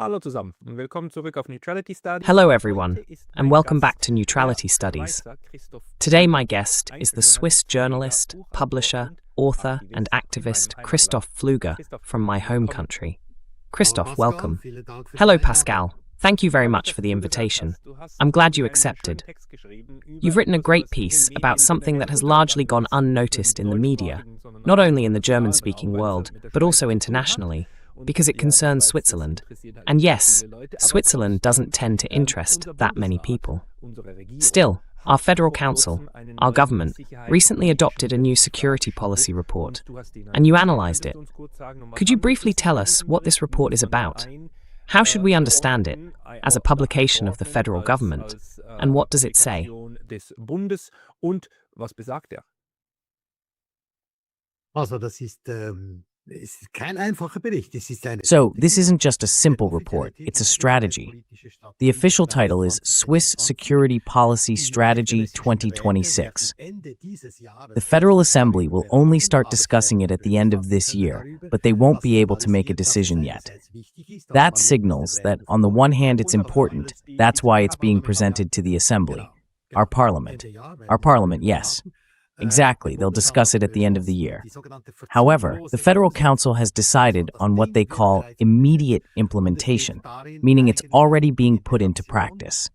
Hallo zusammen und willkommen zurück auf Neutrality Studies. Hello everyone, and welcome back to Neutrality Studies. Today my guest is the Swiss journalist, publisher, author and activist Christoph Pfluger from my home country. Christoph, welcome. Hello Pascal, thank you very much for the invitation. I'm glad you accepted. You've written a great piece about something that has largely gone unnoticed in the media, not only in the German-speaking world, but also internationally, because it concerns Switzerland. And yes, Switzerland doesn't tend to interest that many people. Still, our Federal Council, our government, recently adopted a new security policy report, and you analysed it. Could you briefly tell us what this report is about? How should we understand it as a publication of the federal government, and what does it say? So, this isn't just a simple report, it's a strategy. The official title is Swiss Security Policy Strategy 2026. The Federal Assembly will only start discussing it at the end of this year, but they won't be able to make a decision yet. That signals that, on the one hand, it's important. That's why it's being presented to the Assembly. Our Parliament. Our Parliament, yes. Exactly, they'll discuss it at the end of the year. However, the Federal Council has decided on what they call immediate implementation, meaning it's already being put into practice.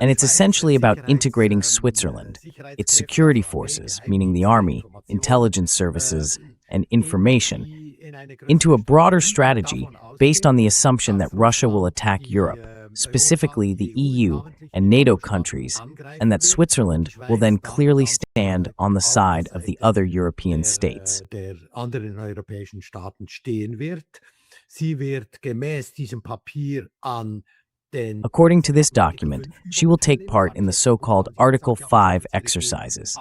And it's essentially about integrating Switzerland, its security forces, meaning the army, intelligence services, and information, into a broader strategy based on the assumption that Russia will attack Europe, specifically the EU and NATO countries, and that Switzerland will then clearly stand on the side of the other European states. According to this document, she will take part in the so-called Article 5 exercises.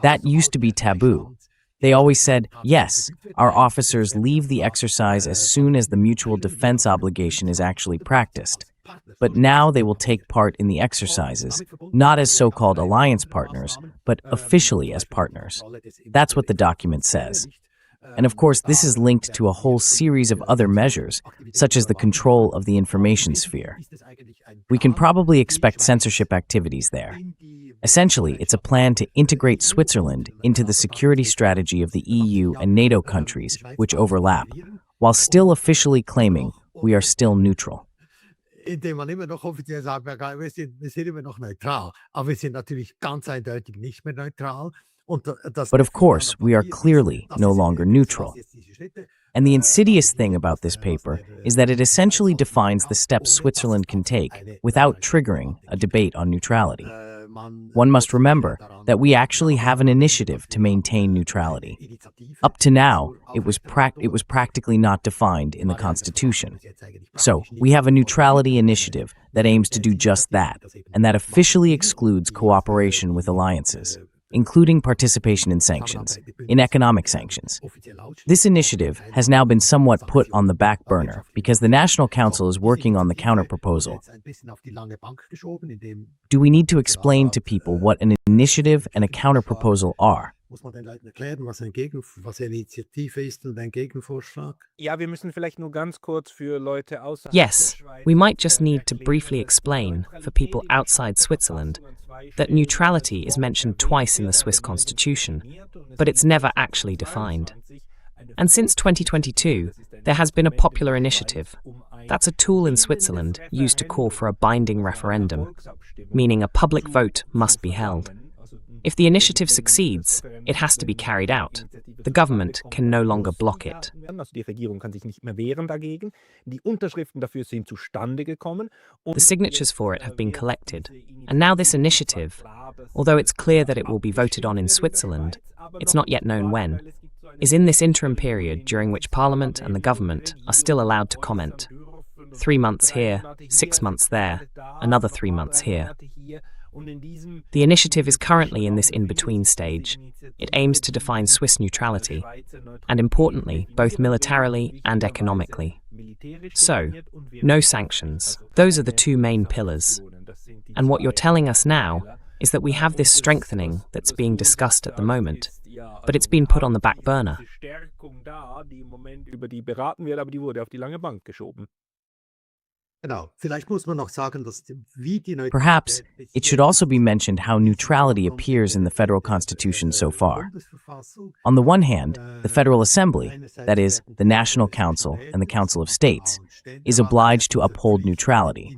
That used to be taboo. They always said, yes, our officers leave the exercise as soon as the mutual defense obligation is actually practiced. But now they will take part in the exercises, not as so-called alliance partners, but officially as partners. That's what the document says. And of course, this is linked to a whole series of other measures, such as the control of the information sphere. We can probably expect censorship activities there. Essentially, it's a plan to integrate Switzerland into the security strategy of the EU and NATO countries, which overlap, while still officially claiming we are still neutral. Indem man immer noch offiziell sagt, wir sind immer noch neutral, aber wir sind natürlich ganz eindeutig nicht mehr neutral. But of course, we are clearly no longer neutral. And the insidious thing about this paper is that it essentially defines the steps Switzerland can take without triggering a debate on neutrality. One must remember that we actually have an initiative to maintain neutrality. Up to now, it was practically not defined in the Constitution. So, we have a neutrality initiative that aims to do just that, and that officially excludes cooperation with alliances, including participation in sanctions, in economic sanctions. This initiative has now been somewhat put on the back burner because the National Council is working on the counterproposal. Do we need to explain to people what an initiative and a counterproposal are? Yes, we might just need to briefly explain, for people outside Switzerland, that neutrality is mentioned twice in the Swiss constitution, but it's never actually defined. And since 2022, there has been a popular initiative. That's a tool in Switzerland used to call for a binding referendum, meaning a public vote must be held. If the initiative succeeds, it has to be carried out. The government can no longer block it. The signatures for it have been collected, and now this initiative, although it's clear that it will be voted on in Switzerland, it's not yet known when, is in this interim period during which Parliament and the government are still allowed to comment. 3 months here, 6 months there, another 3 months here. The initiative is currently in this in-between stage. It aims to define Swiss neutrality, and importantly, both militarily and economically. So, no sanctions. Those are the two main pillars. And what you're telling us now is that we have this strengthening that's being discussed at the moment, but it's been put on the back burner. Genau. Vielleicht muss man noch sagen, dass wie die Perhaps Neutralität it bis should jetzt also be mentioned how neutrality appears in the federal constitution so far. On the one hand, the Federal Assembly, that is, the National Council and the Council of States, is obliged to uphold neutrality.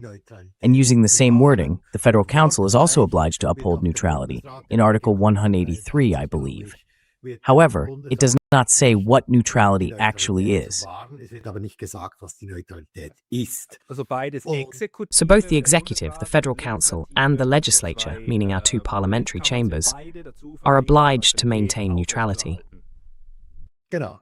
And using the same wording, the Federal Council is also obliged to uphold neutrality in Article 183, I believe. However, it does not say what neutrality actually is. So both the executive, the federal council, and the legislature, meaning our two parliamentary chambers, are obliged to maintain neutrality. Genau.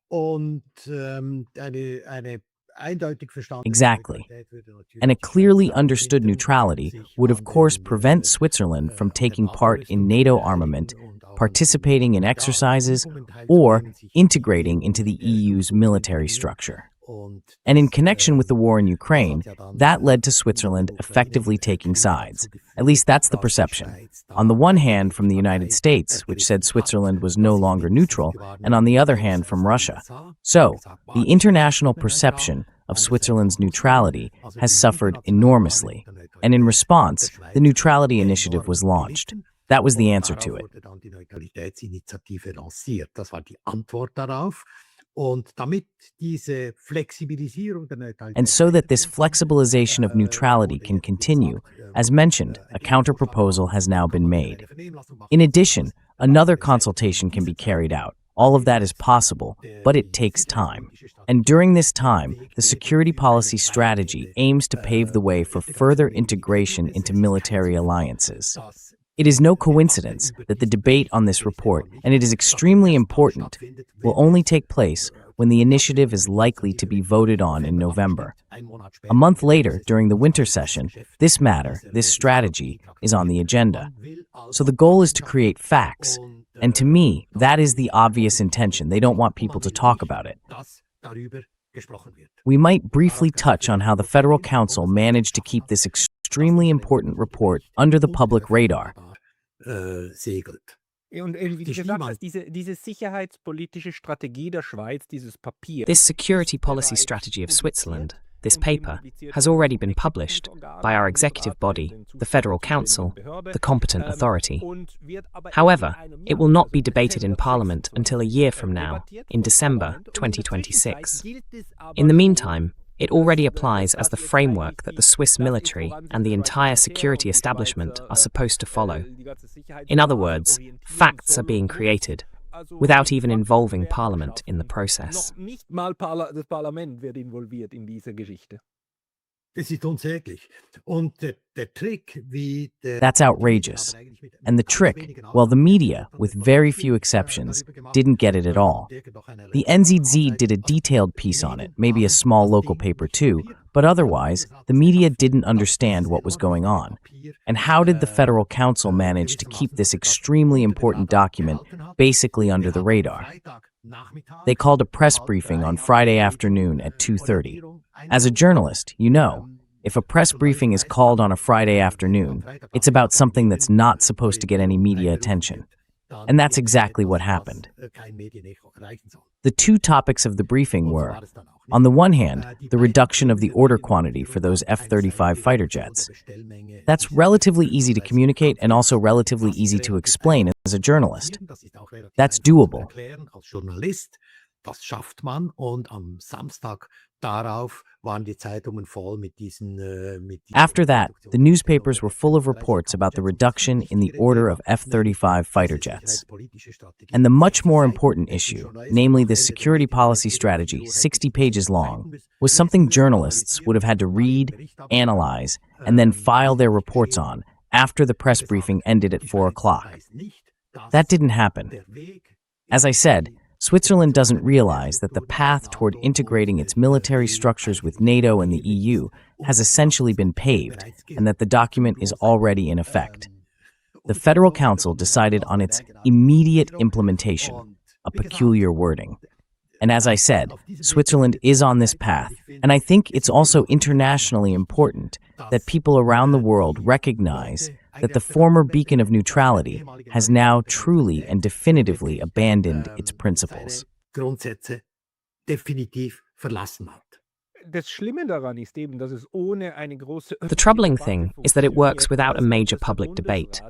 Und eine eindeutig verstandene Exactly. Neutralität würde natürlich And a clearly understood neutrality would of course prevent Switzerland from taking part in NATO armament, participating in exercises, or integrating into the EU's military structure. And in connection with the war in Ukraine, that led to Switzerland effectively taking sides. At least that's the perception. On the one hand from the United States, which said Switzerland was no longer neutral, and on the other hand from Russia. So, the international perception of Switzerland's neutrality has suffered enormously. And in response, the Neutrality Initiative was launched. That was the answer to it. Die Neutralitätsinitiative lanciert. Das war die Antwort darauf. Und damit diese Flexibilisierung der Neutralität And so that this flexibilization of neutrality can continue, as mentioned, a counter-proposal has now been made. In addition, another consultation can be carried out. All of that is possible, but it takes time. And during this time, the security policy strategy aims to pave the way for further integration into military alliances. It is no coincidence that the debate on this report, and it is extremely important, will only take place when the initiative is likely to be voted on in November. A month later, during the winter session, this matter, this strategy, is on the agenda. So the goal is to create facts, and to me, that is the obvious intention. They don't want people to talk about it. We might briefly touch on how the Federal Council managed to keep this extremely important report under the public radar. segelt. Und wie du gesagt hast, diese sicherheitspolitische Strategie der Schweiz, dieses Papier. This security policy strategy of Switzerland, this paper, has already been published by our executive body, the Federal Council, the competent authority. However, it will not be debated in Parliament until a year from now, in December 2026. In the meantime, it already applies as the framework that the Swiss military and the entire security establishment are supposed to follow. In other words, facts are being created, without even involving Parliament in the process. Noch nicht mal das Parlament wird involviert in diese Geschichte. Das ist unsäglich. Und der Trick, wie That's outrageous. And the trick, well, the media, with very few exceptions, didn't get it at all. The NZZ did a detailed piece on it, maybe a small local paper too, but otherwise, the media didn't understand what was going on. And how did the Federal Council manage to keep this extremely important document basically under the radar? They called a press briefing on Friday afternoon at 2:30. As a journalist, you know, if a press briefing is called on a Friday afternoon, it's about something that's not supposed to get any media attention. And that's exactly what happened. The two topics of the briefing were, on the one hand, the reduction of the order quantity for those F-35 fighter jets. That's relatively easy to communicate and also relatively easy to explain as a journalist. That's doable. Das schafft man, und am Samstag darauf waren die Zeitungen voll mit diesen After that, the newspapers were full of reports about the reduction in the order of F-35 fighter jets. And the much more important issue, namely the security policy strategy, 60 pages long, was something journalists would have had to read, analyze, and then file their reports on after the press briefing ended at 4 o'clock. That didn't happen. As I said, Switzerland doesn't realize that the path toward integrating its military structures with NATO and the EU has essentially been paved, and that the document is already in effect. The Federal Council decided on its immediate implementation, a peculiar wording. And as I said, Switzerland is on this path, and I think it's also internationally important that people around the world recognize that the former beacon of neutrality has now truly and definitively abandoned its principles. Grundsätze definitiv verlassen hat. The troubling thing is that it works without a major public debate,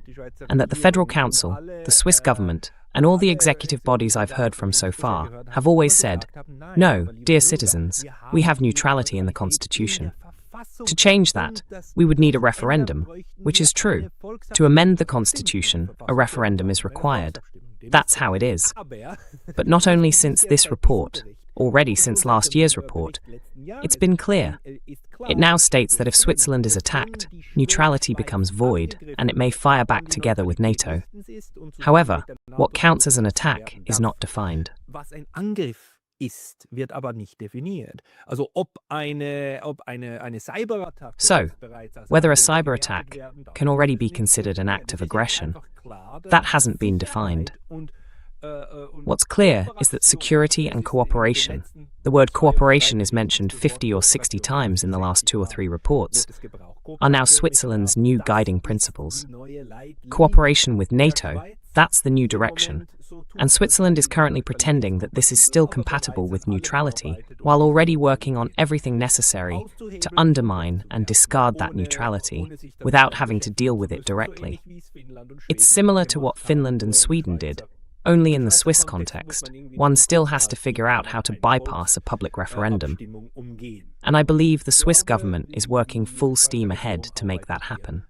and that the Federal Council, the Swiss government, and all the executive bodies I've heard from so far have always said, no, dear citizens, we have neutrality in the Constitution. To change that, we would need a referendum, which is true. To amend the Constitution, a referendum is required. That's how it is. But not only since this report, already since last year's report, it's been clear. It now states that if Switzerland is attacked, neutrality becomes void, and it may fire back together with NATO. However, what counts as an attack is not defined. So, whether a cyber attack can already be considered an act of aggression, that hasn't been defined. What's clear is that security and cooperation, the word cooperation is mentioned 50 or 60 times in the last 2 or 3 reports, are now Switzerland's new guiding principles. Cooperation with NATO, that's the new direction. And Switzerland is currently pretending that this is still compatible with neutrality, while already working on everything necessary to undermine and discard that neutrality without having to deal with it directly. It's similar to what Finland and Sweden did, only in the Swiss context. One still has to figure out how to bypass a public referendum. And I believe the Swiss government is working full steam ahead to make that happen.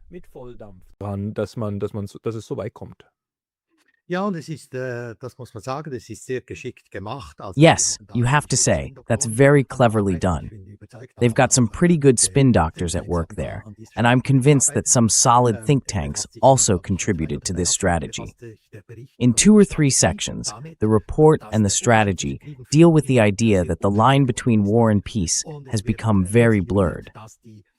Yes, you have to say, that's very cleverly done. They've got some pretty good spin doctors at work there, and I'm convinced that some solid think tanks also contributed to this strategy. In 2 or 3 sections, the report and the strategy deal with the idea that the line between war and peace has become very blurred.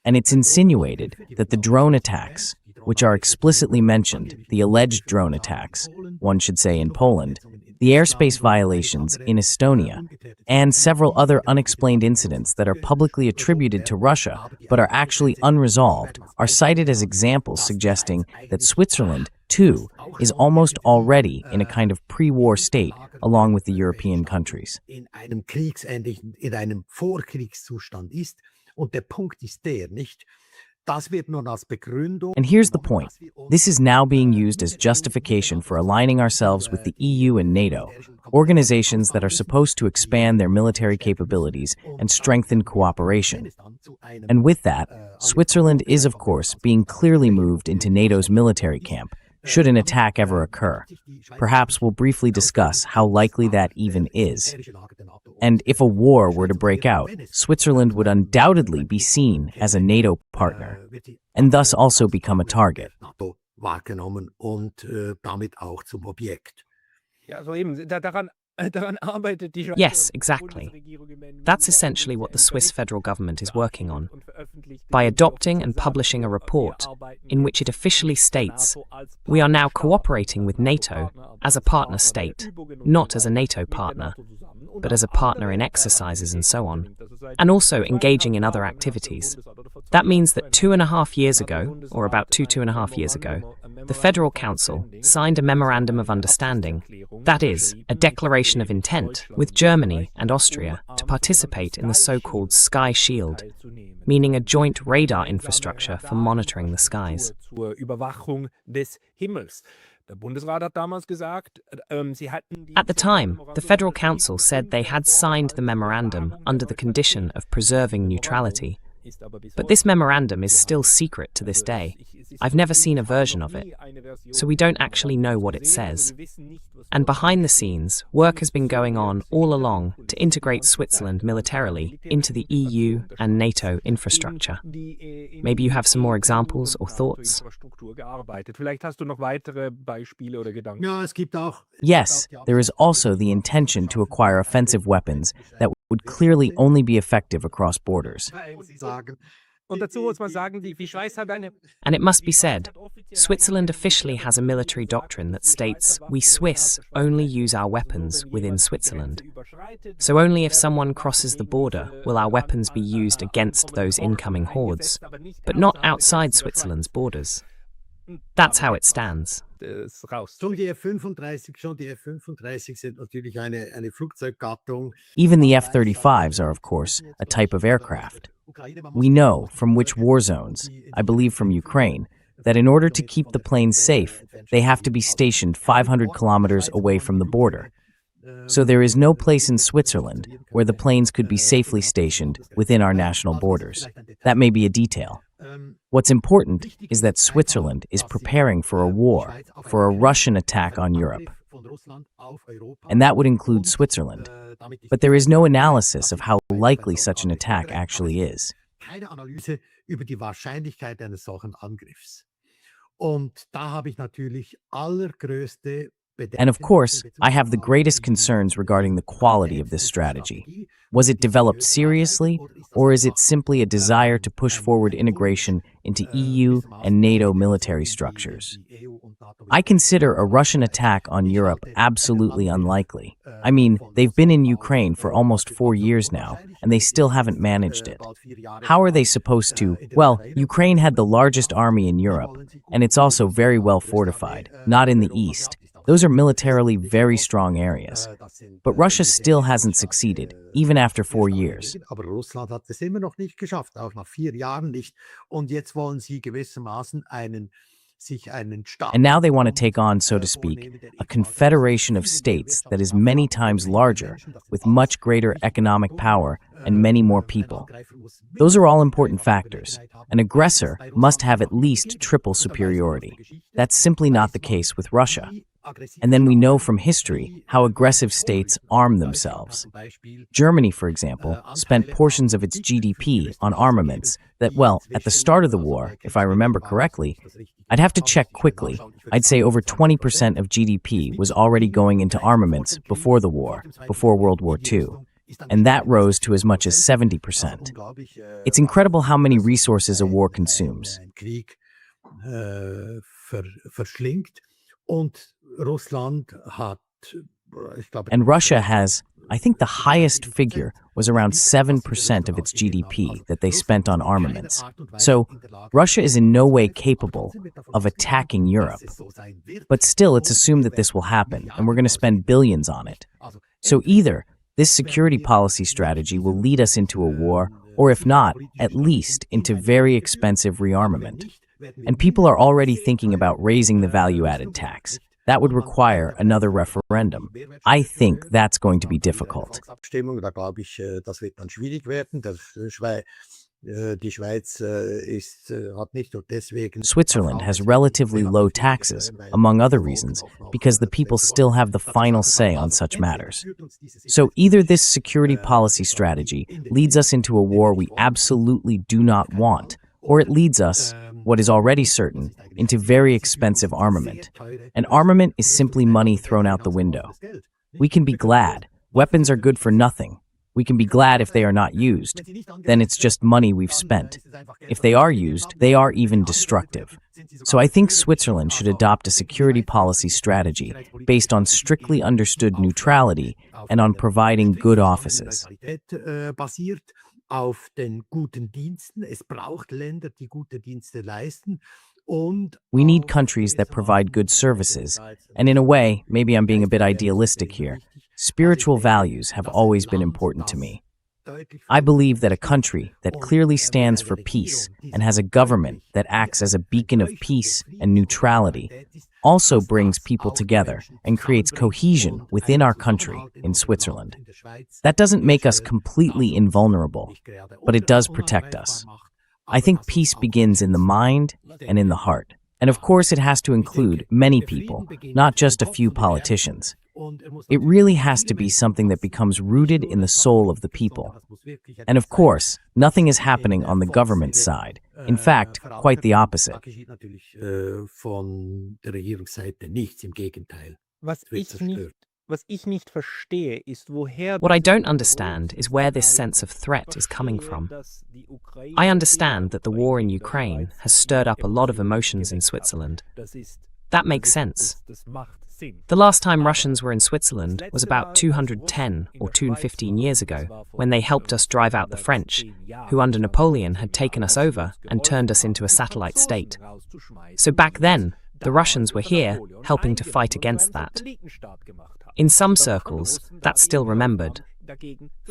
And it's insinuated that the drone attacks, which are explicitly mentioned, the alleged drone attacks, one should say in Poland, the airspace violations in Estonia, and several other unexplained incidents that are publicly attributed to Russia but are actually unresolved, are cited as examples suggesting that Switzerland, too, is almost already in a kind of pre-war state along with the European countries. In einem Vorkriegszustand ist. Und der Punkt ist der, nicht? And here's the point. This is now being used as justification for aligning ourselves with the EU and NATO, organizations that are supposed to expand their military capabilities and strengthen cooperation. And with that, Switzerland is, of course, being clearly moved into NATO's military camp, should an attack ever occur. Perhaps we'll briefly discuss how likely that even is. And if a war were to break out, Switzerland would undoubtedly be seen as a NATO partner, and thus also become a target. Yes, exactly. That's essentially what the Swiss federal government is working on. By adopting and publishing a report in which it officially states, we are now cooperating with NATO as a partner state, not as a NATO partner, but as a partner in exercises and so on, and also engaging in other activities. That means that 2.5 years ago, or about 2.5 years ago, the Federal Council signed a Memorandum of Understanding, that is, a declaration of intent, with Germany and Austria to participate in the so-called Sky Shield, meaning a joint radar infrastructure for monitoring the skies. At the time, the Federal Council said they had signed the memorandum under the condition of preserving neutrality. But this memorandum is still secret to this day. I've never seen a version of it, so we don't actually know what it says. And behind the scenes, work has been going on all along to integrate Switzerland militarily into the EU and NATO infrastructure. Maybe you have some more examples or thoughts? Yes, there is also the intention to acquire offensive weapons that would clearly only be effective across borders. And it must be said, Switzerland officially has a military doctrine that states we Swiss only use our weapons within Switzerland. So only if someone crosses the border will our weapons be used against those incoming hordes, but not outside Switzerland's borders. That's how it stands. raus. Schon die F-35 sind natürlich eine Flugzeuggattung. Even the F-35s are, of course, a type of aircraft. We know from which war zones, I believe from Ukraine, that in order to keep the planes safe, they have to be stationed 500 kilometers away from the border. So there is no place in Switzerland where the planes could be safely stationed within our national borders. That may be a detail. What's important is that Switzerland is preparing for a war, for a Russian attack on Europe. And that would include Switzerland. But there is no analysis of how likely such an attack actually is. Keine Analyse über die Wahrscheinlichkeit eines solchen Angriffs. Und da habe ich natürlich allergrößte Bedenken. And of course, I have the greatest concerns regarding the quality of this strategy. Was it developed seriously, or is it simply a desire to push forward integration into EU and NATO military structures? I consider a Russian attack on Europe absolutely unlikely. I mean, they've been in Ukraine for almost 4 years now, and they still haven't managed it. How are they supposed to? Well, Ukraine had the largest army in Europe, and it's also very well fortified, not in the east. Those are militarily very strong areas. But Russia still hasn't succeeded, even after 4 years. Aber Russland hat es immer noch nicht geschafft, auch nach 4 Jahren nicht. Und jetzt wollen sie gewissermaßen einen Staat. And now they want to take on, so to speak, a confederation of states that is many times larger, with much greater economic power and many more people. Those are all important factors. An aggressor must have at least triple superiority. That's simply not the case with Russia. And then we know from history how aggressive states arm themselves. Germany, for example, spent portions of its GDP on armaments that, well, at the start of the war, if I remember correctly, I'd have to check quickly, I'd say over 20% of GDP was already going into armaments before the war, before World War II. And that rose to as much as 70%. It's incredible how many resources a war consumes. And Russia has, I think the highest figure was around 7% of its GDP that they spent on armaments. So Russia is in no way capable of attacking Europe. But still, it's assumed that this will happen, and we're going to spend billions on it. So either this security policy strategy will lead us into a war, or if not, at least into very expensive rearmament. And people are already thinking about raising the value-added tax. That would require another referendum. I think that's going to be difficult. Switzerland has relatively low taxes, among other reasons, because the people still have the final say on such matters. So either this security policy strategy leads us into a war we absolutely do not want, or it leads us, what is already certain, into very expensive armament. And armament is simply money thrown out the window. We can be glad. Weapons are good for nothing. We can be glad if they are not used. Then it's just money we've spent. If they are used, they are even destructive. So I think Switzerland should adopt a security policy strategy based on strictly understood neutrality and on providing good offices. Auf den guten Diensten. Es braucht Länder, die gute Dienste leisten. We need countries that provide good services. And in a way, maybe I'm being a bit idealistic here, spiritual values have always been important to me. I believe that a country that clearly stands for peace and has a government that acts as a beacon of peace and neutrality also brings people together and creates cohesion within our country in Switzerland. That doesn't make us completely invulnerable, but it does protect us. I think peace begins in the mind and in the heart. And of course it has to include many people, not just a few politicians. It really has to be something that becomes rooted in the soul of the people. And of course, nothing is happening on the government side. In fact, quite the opposite. What I don't understand is where this sense of threat is coming from. I understand that the war in Ukraine has stirred up a lot of emotions in Switzerland. That makes sense. The last time Russians were in Switzerland was about 210 or 215 years ago, when they helped us drive out the French, who under Napoleon had taken us over and turned us into a satellite state. So back then, The Russians were here, helping to fight against that. In some circles, that's still remembered.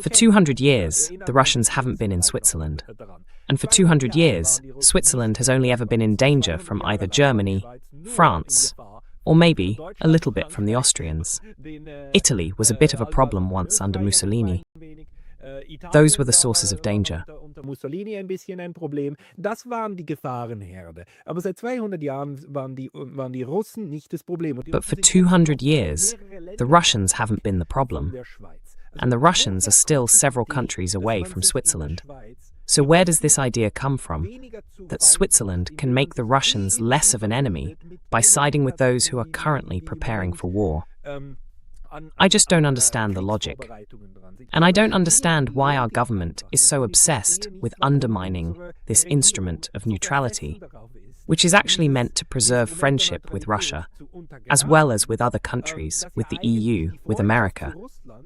For 200 years, the Russians haven't been in Switzerland. And for 200 years, Switzerland has only ever been in danger from either Germany, France, or maybe a little bit from the Austrians. Italy was a bit of a problem once under Mussolini. Those were the sources of danger. Mussolini ein bisschen ein Problem. Das waren die Gefahrenherde. Aber seit 200 Jahren waren die Russen nicht das Problem. But for 200 years, the Russians haven't been the problem. And the Russians are still several countries away from Switzerland. So where does this idea come from? That Switzerland can make the Russians less of an enemy by siding with those who are currently preparing for war? I just don't understand the logic. And I don't understand why our government is so obsessed with undermining this instrument of neutrality, which is actually meant to preserve friendship with Russia, as well as with other countries, with the EU, with America,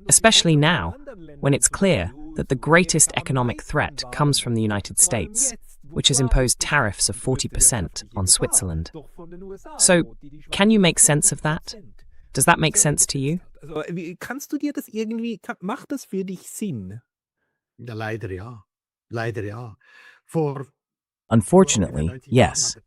especially now, when it's clear that the greatest economic threat comes from the United States, which has imposed tariffs of 40% on Switzerland. So, can you make sense of that? Does that make sense to you? Also, kannst du dir das irgendwie, macht das für dich Sinn? Ja, leider ja. Leider ja. Unfortunately, yes.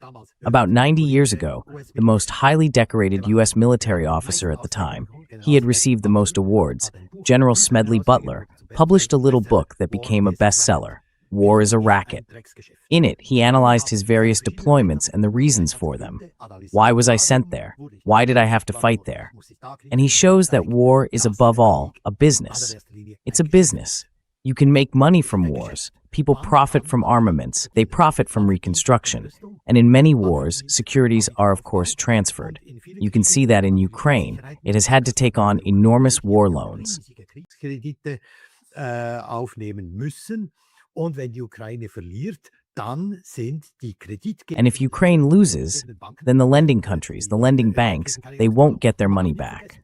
About 90 years ago, the most highly decorated U.S. military officer at the time, he had received the most awards, General Smedley Butler, published a little book that became a bestseller, War is a Racket. In it, he analyzed his various deployments and the reasons for them. Why was I sent there? Why did I have to fight there? And he shows that war is above all a business. It's a business. You can make money from wars. People profit from armaments. They profit from reconstruction. And in many wars, securities are of course transferred. You can see that in Ukraine. It has had to take on enormous war loans. Aufnehmen müssen. Und wenn die Ukraine verliert, dann sind die Kreditgeber. And if Ukraine loses, then the lending countries, the lending banks, they won't get their money back.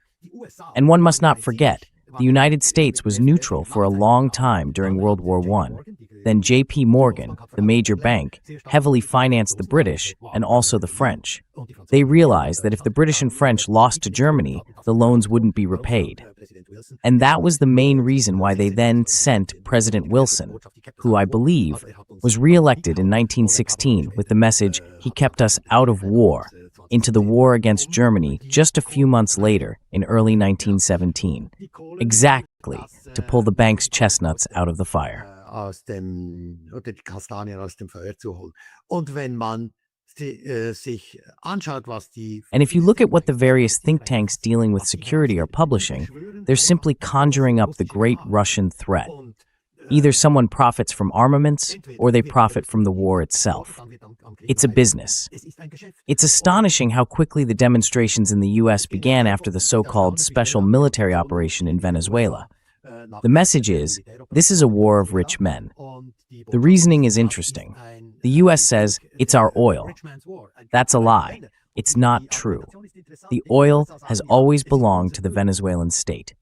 And one must not forget, the United States was neutral for a long time during World War I. Then J.P. Morgan, the major bank, heavily financed the British and also the French. They realized that if the British and French lost to Germany, the loans wouldn't be repaid. And that was the main reason why they then sent President Wilson, who I believe was re-elected in 1916 with the message, he kept us out of war, into the war against Germany just a few months later in early 1917, exactly to pull the bank's chestnuts out of the fire. Oder die Kastanien aus dem Feuer zu holen. Und wenn man sich anschaut, was die... And if you look at what the various think tanks dealing with security are publishing, they're simply conjuring up the great Russian threat. Either someone profits from armaments, or they profit from the war itself. It's a business. It's astonishing how quickly the demonstrations in the US began after the so-called special military operation in Venezuela. The message is, this is a war of rich men. The reasoning is interesting. The US says, it's our oil. That's a lie. It's not true. The oil has always belonged to the Venezuelan state.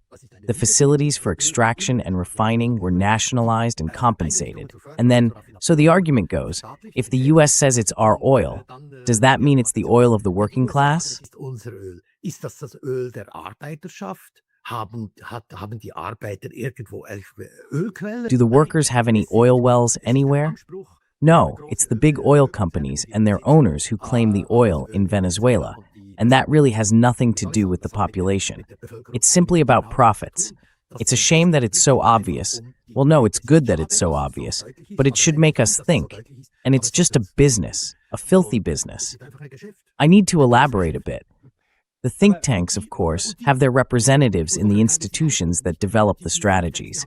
The facilities for extraction and refining were nationalized and compensated. And then, so the argument goes, if the US says it's our oil, does that mean it's the oil of the working class? Ist das das Öl der Arbeiterschaft? Haben die Arbeiter irgendwo Ölquellen? Do the workers have any oil wells anywhere? No, it's the big oil companies and their owners who claim the oil in Venezuela, and that really has nothing to do with the population. It's simply about profits. It's a shame that it's so obvious. Well, no, it's good that it's so obvious, but it should make us think. And it's just a business, a filthy business. I need to elaborate a bit. The think tanks, of course, have their representatives in the institutions that develop the strategies.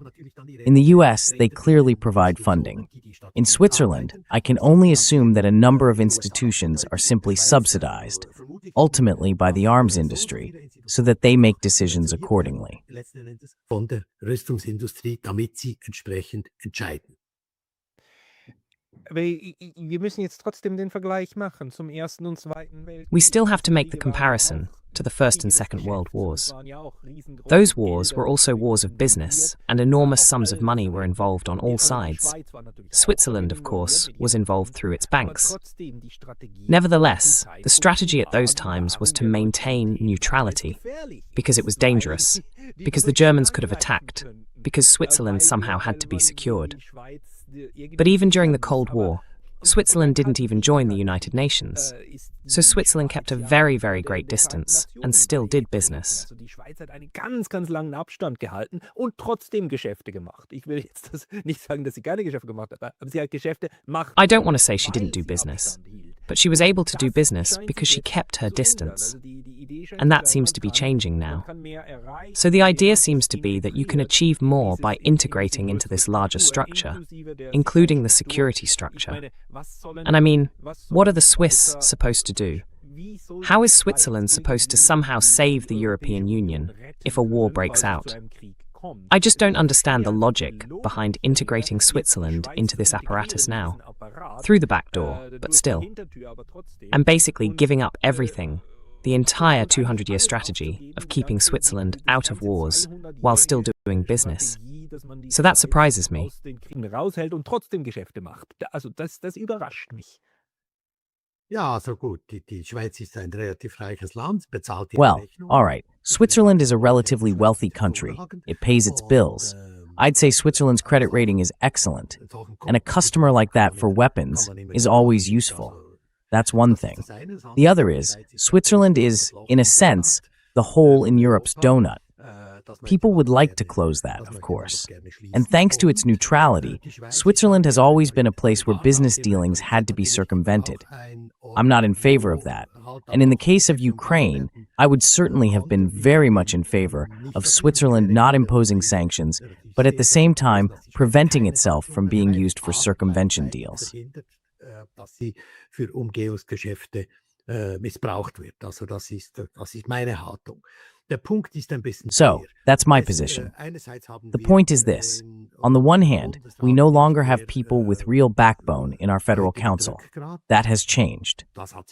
In the US, they clearly provide funding. In Switzerland, I can only assume that a number of institutions are simply subsidized, ultimately by the arms industry, so that they make decisions accordingly. Von der Rüstungsindustrie, damit sie entsprechend entscheiden. Aber wir müssen jetzt trotzdem den Vergleich machen zum Ersten und Zweiten Weltkrieg. We still have to make the comparison to the First and Second World Wars. Those wars were also wars of business, and enormous sums of money were involved on all sides. Switzerland, of course, was involved through its banks. Nevertheless, the strategy at those times was to maintain neutrality, because it was dangerous, because the Germans could have attacked, because Switzerland somehow had to be secured. But even during the Cold War, Switzerland didn't even join the United Nations. So Switzerland kept a very, very great distance and still did business. Also die Schweiz hat einen ganz langen Abstand gehalten und trotzdem Geschäfte gemacht. Ich will jetzt nicht sagen, dass sie keine Geschäfte gemacht hat, aber sie hat Geschäfte gemacht. I don't want to say she didn't do business, but she was able to do business because she kept her distance. And that seems to be changing now. So the idea seems to be that you can achieve more by integrating into this larger structure, including the security structure. And I mean, what are the Swiss supposed to do? How is Switzerland supposed to somehow save the European Union if a war breaks out? I just don't understand the logic behind integrating Switzerland into this apparatus now, through the back door, but still, and basically giving up everything, the entire 200-year strategy of keeping Switzerland out of wars while still doing business. So that surprises me. Raushält und trotzdem Geschäfte macht. Also das überrascht mich. Ja, also gut, die Schweiz ist ein relativ reiches Land, bezahlt ihre Well, Rechnungen. all right. Switzerland is a relatively wealthy country. It pays its bills. I'd say Switzerland's credit rating is excellent. And a customer like that for weapons is always useful. That's one thing. The other is, Switzerland is, in a sense, the hole in Europe's donut. People would like to close that, of course. And thanks to its neutrality, Switzerland has always been a place where business dealings had to be circumvented. I'm not in favor of that. And in the case of Ukraine, I would certainly have been very much in favor of Switzerland not imposing sanctions, but at the same time preventing itself from being used for circumvention deals. Dass sie für Umgehungsgeschäfte missbraucht wird. Also das ist meine Haltung. Der Punkt ist ein bisschen So, that's my position. The point is this. On the one hand, we no longer have people with real backbone in our federal council. That has changed.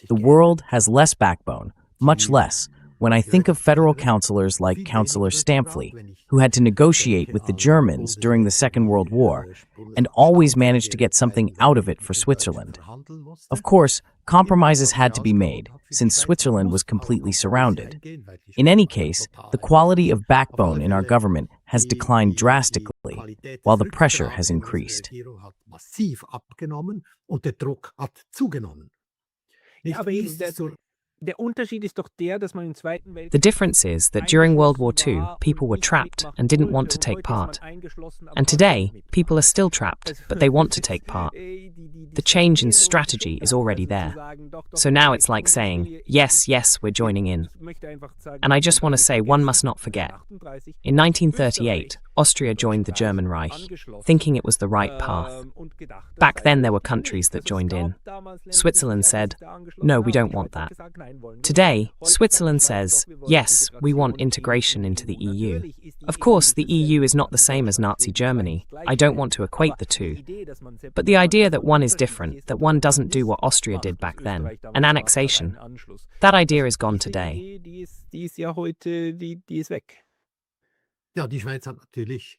The world has less backbone, much less, when I think of federal councillors like Councillor Stampfli, who had to negotiate with the Germans during the Second World War and always managed to get something out of it for Switzerland. Of course, compromises had to be made, since Switzerland was completely surrounded. In any case, the quality of backbone in our government has declined drastically, while the pressure has increased. Massiv abgenommen und der Druck hat zugenommen. Ja, aber der Unterschied ist doch der, dass man im Zweiten Weltkrieg The difference is that during World War II, people were trapped and didn't want to take part. And today, people are still trapped, but they want to take part. The change in strategy is already there. So now it's like saying, yes, we're joining in. And I just want to say one must not forget. In 1938, Austria joined the German Reich, thinking it was the right path. Back then there were countries that joined in. Switzerland said, no, we don't want that. Today, Switzerland says, yes, we want integration into the EU. Of course, the EU is not the same as Nazi Germany. I don't want to equate the two. But the idea that one is different, that one doesn't do what Austria did back then, an annexation, that idea is gone today. Die ist ja heute, die ist weg. Ja, die Schweiz hat natürlich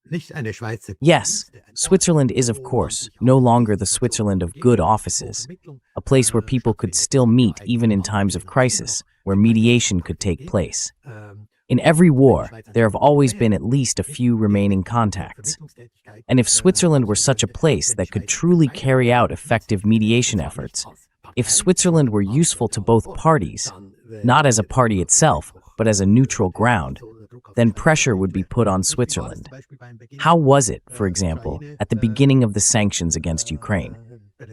nicht eine Schweizer. Yes, Switzerland is, of course, no longer the Switzerland of good offices, a place where people could still meet even in times of crisis, where mediation could take place. In every war, there have always been at least a few remaining contacts. And if Switzerland were such a place that could truly carry out effective mediation efforts, if Switzerland were useful to both parties, not as a party itself, but as a neutral ground, then pressure would be put on Switzerland. How was it, for example, at the beginning of the sanctions against Ukraine?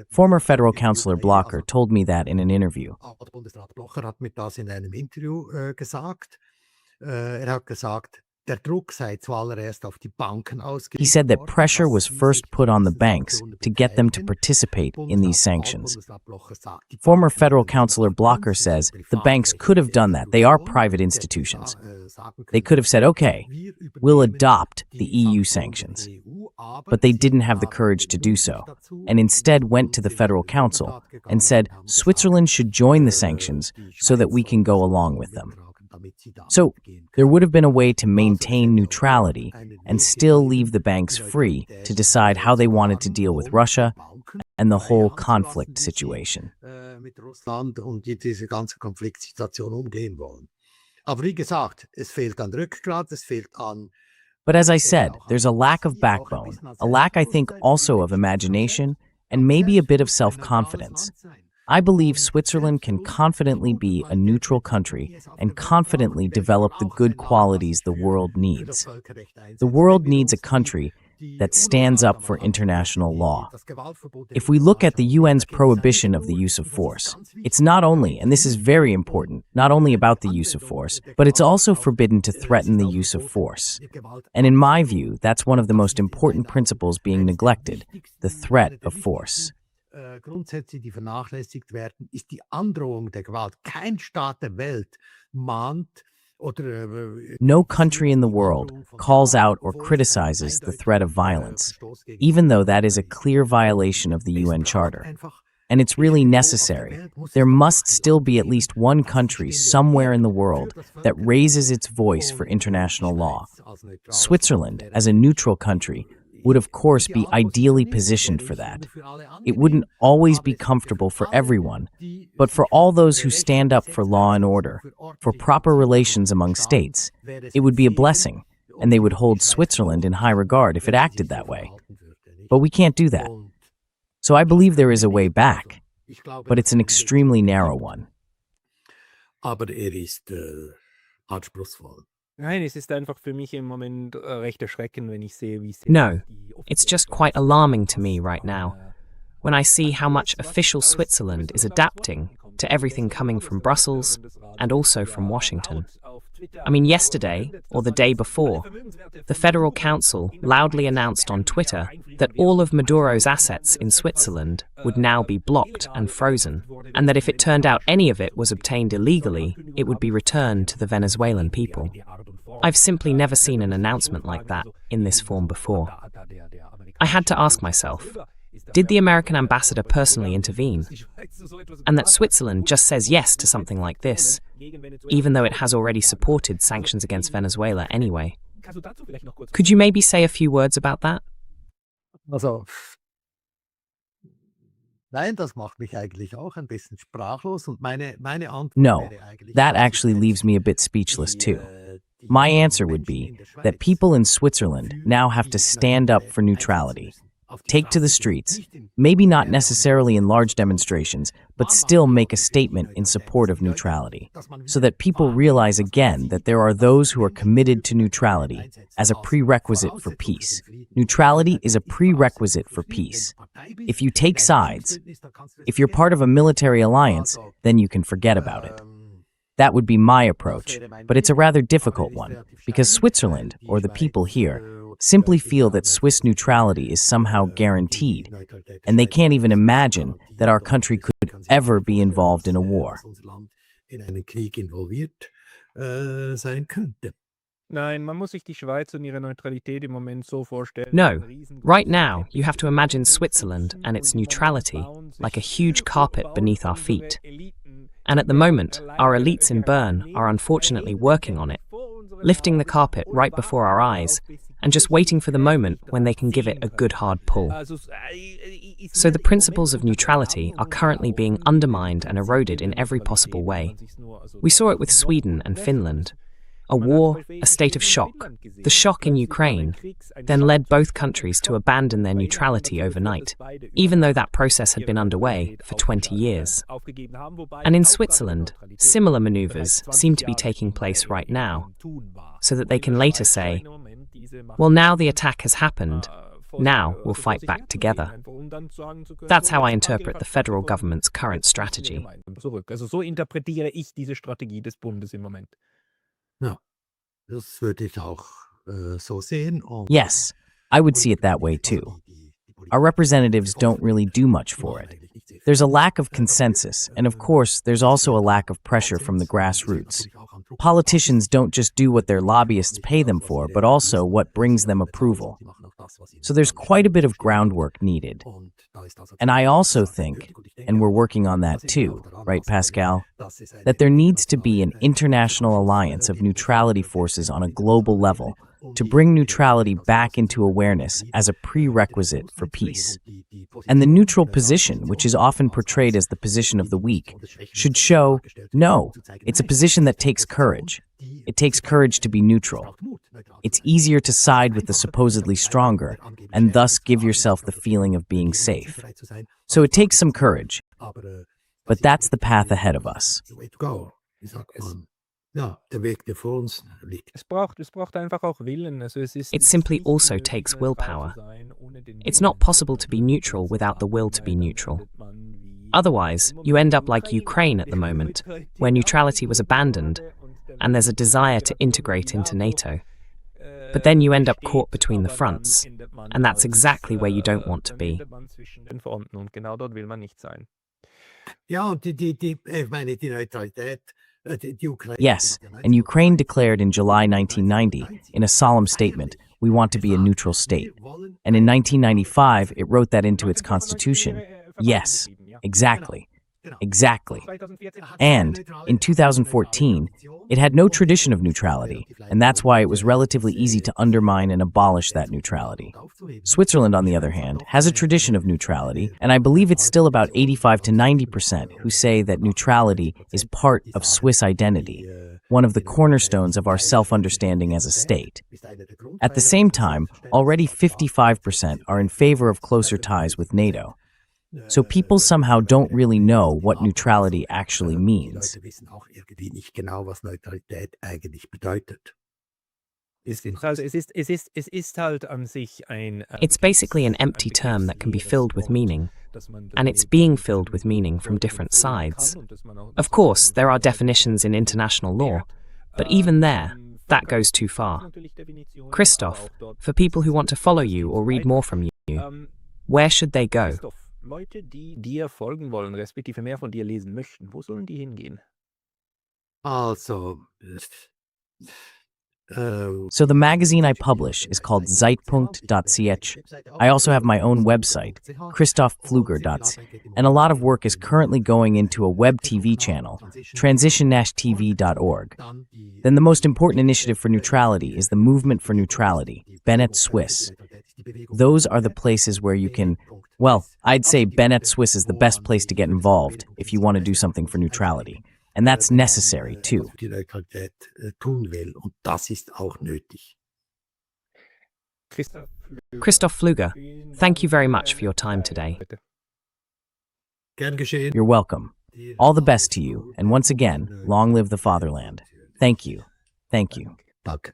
Former federal councillor Blocher told me that in an interview. Bundesrat Blocher hat mir das in einem Interview gesagt. Er hat gesagt, Der Druck sei zuallererst auf die Banken He said that ausgeübt pressure worden, was dass first sie put on the diese banks Sanktionen to get them to betätigen. participate in these sanctions. Bundesrat Blocher sagt, die Former Banken federal wollen counselor das Blocher machen, sie says sind the banks could have done that. They are private institutions. They could have said, okay, we'll adopt the EU sanctions. But they didn't have the courage to do so, and instead went to the Federal Council and said Switzerland should join the sanctions so that we can go along with them. So there would have been a way to maintain neutrality and still leave the banks free to decide how they wanted to deal with Russia and the whole conflict situation. Mit Russland und diese ganze Konfliktsituation umgehen wollen. Aber wie gesagt, es fehlt an Rückgrat, es fehlt an. But as I said, there's a lack of backbone, a lack, I think, also of imagination, and maybe a bit of self-confidence. I believe Switzerland can confidently be a neutral country and confidently develop the good qualities the world needs. The world needs a country that stands up for international law. If we look at the UN's prohibition of the use of force, it's not only, and this is very important, not only about the use of force, but it's also forbidden to threaten the use of force. And in my view, that's one of the most important principles being neglected, the threat of force. Grundsätze, die vernachlässigt werden, ist die Androhung der Gewalt. Kein Staat der Welt mahnt oder No country in the world calls out or criticizes the threat of violence, even though that is a clear violation of the UN Charter. And it's really necessary. There must still be at least one country somewhere in the world that raises its voice for international law. Switzerland, as a neutral country, would of course be ideally positioned for that. It wouldn't always be comfortable for everyone, but for all those who stand up for law and order, for proper relations among states, it would be a blessing, and they would hold Switzerland in high regard if it acted that way. But we can't do that. So I believe there is a way back, but it's an extremely narrow one. Aber ist anspruchsvoll. Nein, es ist einfach für mich im Moment recht erschreckend, wenn ich sehe, wie sehr No, die it's just quite alarming to me right now when I see how much official Switzerland is adapting to everything coming from Brussels and also from Washington. I mean, yesterday, or the day before, the Federal Council loudly announced on Twitter that all of Maduro's assets in Switzerland would now be blocked and frozen, and that if it turned out any of it was obtained illegally, it would be returned to the Venezuelan people. I've simply never seen an announcement like that in this form before. I had to ask myself, did the American ambassador personally intervene? And that Switzerland just says yes to something like this, even though it has already supported sanctions against Venezuela anyway. Could you maybe say a few words about that? Also, nein, das macht mich eigentlich auch ein bisschen sprachlos und meine Antwort No, wäre eigentlich, that actually leaves me a bit speechless too. My answer would be that people in Switzerland now have to stand up for neutrality, take to the streets, maybe not necessarily in large demonstrations, but still make a statement in support of neutrality, so that people realize again that there are those who are committed to neutrality as a prerequisite for peace. Neutrality is a prerequisite for peace. If you take sides, if you're part of a military alliance, then you can forget about it. That would be my approach, but it's a rather difficult one, because Switzerland, or the people here, simply feel that Swiss neutrality is somehow guaranteed, and they can't even imagine that our country could ever be involved in a war. in einen Krieg involviert sein könnte. Nein, man muss sich die Schweiz und ihre Neutralität im Moment so vorstellen. No. Right now, you have to imagine Switzerland and its neutrality like a huge carpet beneath our feet. And at the moment, our elites in Bern are unfortunately working on it, lifting the carpet right before our eyes and just waiting for the moment when they can give it a good hard pull. So the principles of neutrality are currently being undermined and eroded in every possible way. We saw it with Sweden and Finland. A war, a state of shock, the shock in Ukraine, then led both countries to abandon their neutrality overnight, even though that process had been underway for 20 years. And in Switzerland, similar maneuvers seem to be taking place right now, so that they can later say, well, now the attack has happened, now we'll fight back together. That's how I interpret the federal government's current strategy. Also so interpretiere ich diese Strategie des Bundes im Moment. Ja. Das würde ich auch so sehen. Und Yes, I would see it that way too. Our representatives don't really do much for it. There's a lack of consensus, and of course, there's also a lack of pressure from the grassroots. Politicians don't just do what their lobbyists pay them for, but also what brings them approval. So there's quite a bit of groundwork needed. And I also think, and we're working on that too, right, Pascal, that there needs to be an international alliance of neutrality forces on a global level to bring neutrality back into awareness as a prerequisite for peace. And the neutral position, which is often portrayed as the position of the weak, should show, no, it's a position that takes courage. It takes courage to be neutral. It's easier to side with the supposedly stronger, and thus give yourself the feeling of being safe. So it takes some courage, but that's the path ahead of us. Ja, der Weg, der vor uns liegt. Es braucht einfach auch Willen. Also It simply also takes willpower. It's not possible to be neutral without the will to be neutral. Otherwise, you end up like Ukraine at the moment, where neutrality was abandoned, and there's a desire to integrate into NATO. But then you end up caught between the fronts, and that's exactly where you don't want to be. Und genau dort will man nicht sein. Ja, und ich meine, die Neutralität. Yes, and Ukraine declared in July 1990, in a solemn statement, we want to be a neutral state. And in 1995, it wrote that into its constitution. Yes, exactly. Exactly. And in 2014, it had no tradition of neutrality, and that's why it was relatively easy to undermine and abolish that neutrality. Switzerland, on the other hand, has a tradition of neutrality, and I believe it's still about 85 to 90% who say that neutrality is part of Swiss identity, one of the cornerstones of our self-understanding as a state. At the same time, already 55% are in favor of closer ties with NATO. So people somehow don't really know what neutrality actually means. It's basically an empty term that can be filled with meaning, and it's being filled with meaning from different sides. Of course, there are definitions in international law, but even there, that goes too far. Christoph, for people who want to follow you or read more from you, where should they go? Leute, die dir folgen wollen, respektive mehr von dir lesen möchten, wo sollen die hingehen? Also, So the magazine I publish is called Zeitpunkt.ch. I also have my own website, christophpfluger.ch, and a lot of work is currently going into a web TV channel, transition-tv.org. Then the most important initiative for neutrality is the Movement for Neutrality, Bennett Swiss. Those are the places where you can, well, I'd say Bennett Swiss is the best place to get involved if you want to do something for neutrality. And that's necessary too. die Neutralität tun will, und das ist auch nötig. Christoph Pfluger, thank you very much for your time today. Gern geschehen. You're welcome. All the best to you, and once again, long live the fatherland. Thank you. Thank you. Danke.